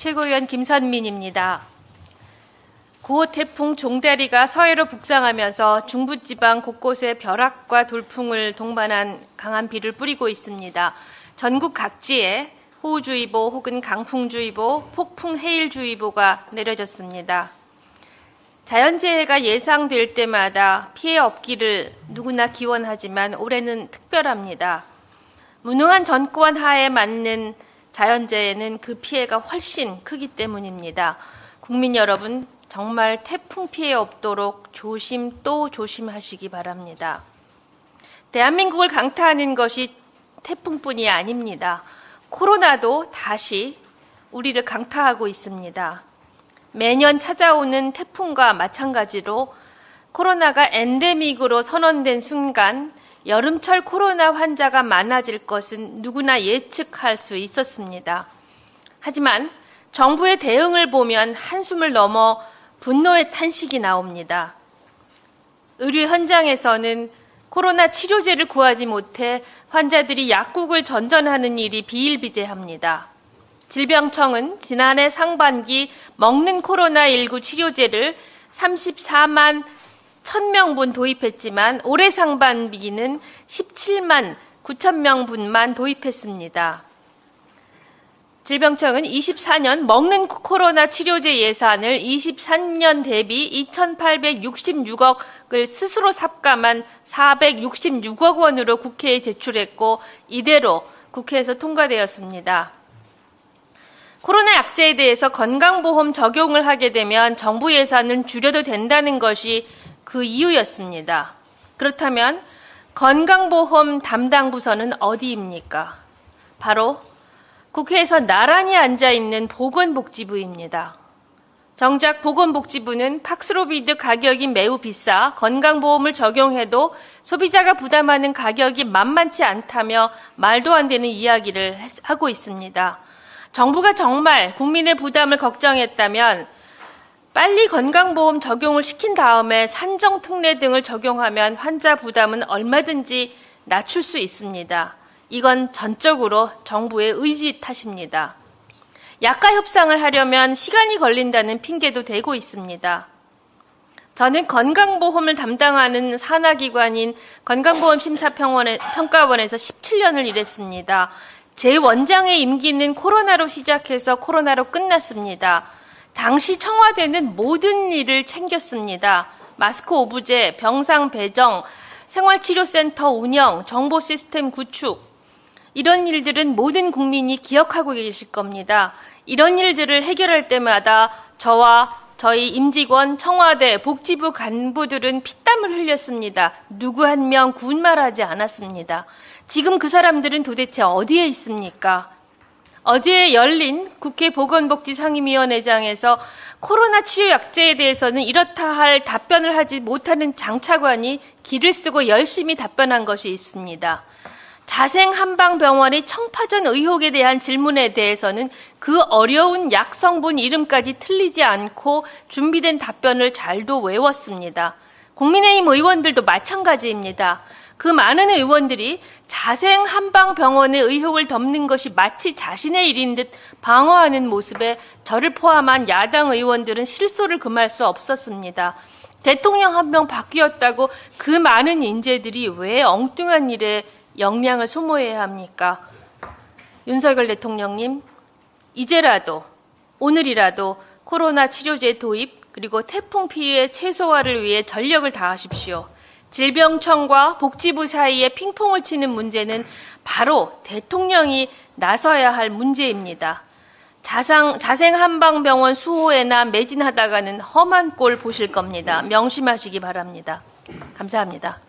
최고위원 김선민입니다. 9호 태풍 종대리가 서해로 북상하면서 중부지방 곳곳에 벼락과 돌풍을 동반한 강한 비를 뿌리고 있습니다. 전국 각지에 호우주의보 혹은 강풍주의보, 폭풍해일주의보가 내려졌습니다. 자연재해가 예상될 때마다 피해 없기를 누구나 기원하지만 올해는 특별합니다. 무능한 정권 하에 맞는 자연재해는 그 피해가 훨씬 크기 때문입니다. 국민 여러분, 정말 태풍 피해 없도록 조심 또 조심하시기 바랍니다. 대한민국을 강타하는 것이 태풍뿐이 아닙니다. 코로나도 다시 우리를 강타하고 있습니다. 매년 찾아오는 태풍과 마찬가지로 코로나가 엔데믹으로 선언된 순간 여름철 코로나 환자가 많아질 것은 누구나 예측할 수 있었습니다. 하지만 정부의 대응을 보면 한숨을 넘어 분노의 탄식이 나옵니다. 의료 현장에서는 코로나 치료제를 구하지 못해 환자들이 약국을 전전하는 일이 비일비재합니다. 질병청은 지난해 상반기 먹는 코로나19 치료제를 34만 1,000명분 도입했지만 올해 상반기는 17만 9,000명분만 도입했습니다. 질병청은 24년 먹는 코로나 치료제 예산을 23년 대비 2,866억을 스스로 삭감한 466억 원으로 국회에 제출했고 이대로 국회에서 통과되었습니다. 코로나 약제에 대해서 건강보험 적용을 하게 되면 정부 예산은 줄여도 된다는 것이 그 이유였습니다. 그렇다면 건강보험 담당 부서는 어디입니까? 바로 국회에서 나란히 앉아있는 보건복지부입니다. 정작 보건복지부는 팍스로비드 가격이 매우 비싸 건강보험을 적용해도 소비자가 부담하는 가격이 만만치 않다며 말도 안 되는 이야기를 하고 있습니다. 정부가 정말 국민의 부담을 걱정했다면 빨리 건강보험 적용을 시킨 다음에 산정특례 등을 적용하면 환자 부담은 얼마든지 낮출 수 있습니다. 이건 전적으로 정부의 의지 탓입니다. 약가 협상을 하려면 시간이 걸린다는 핑계도 대고 있습니다. 저는 건강보험을 담당하는 산하기관인 건강보험심사평가원에서 17년을 일했습니다. 제 원장의 임기는 코로나로 시작해서 코로나로 끝났습니다. 당시 청와대는 모든 일을 챙겼습니다. 마스크 오부제, 병상 배정, 생활치료센터 운영, 정보 시스템 구축, 이런 일들은 모든 국민이 기억하고 계실 겁니다. 이런 일들을 해결할 때마다 저와 저희 임직원, 청와대, 복지부 간부들은 피땀을 흘렸습니다. 누구 한 명 군말하지 않았습니다. 지금 그 사람들은 도대체 어디에 있습니까? 어제 열린 국회 보건복지상임위원회장에서 코로나 치료 약제에 대해서는 이렇다 할 답변을 하지 못하는 장차관이 기를 쓰고 열심히 답변한 것이 있습니다. 자생한방병원의 청파전 의혹에 대한 질문에 대해서는 그 어려운 약 성분 이름까지 틀리지 않고 준비된 답변을 잘도 외웠습니다. 국민의힘 의원들도 마찬가지입니다. 그 많은 의원들이 자생한방병원의 의혹을 덮는 것이 마치 자신의 일인 듯 방어하는 모습에 저를 포함한 야당 의원들은 실소를 금할 수 없었습니다. 대통령 한 명 바뀌었다고 그 많은 인재들이 왜 엉뚱한 일에 역량을 소모해야 합니까? 윤석열 대통령님, 이제라도, 오늘이라도 코로나 치료제 도입 그리고 태풍 피해 최소화를 위해 전력을 다하십시오. 질병청과 복지부 사이에 핑퐁을 치는 문제는 바로 대통령이 나서야 할 문제입니다. 자생한방병원 수호에나 매진하다가는 험한 꼴 보실 겁니다. 명심하시기 바랍니다. 감사합니다.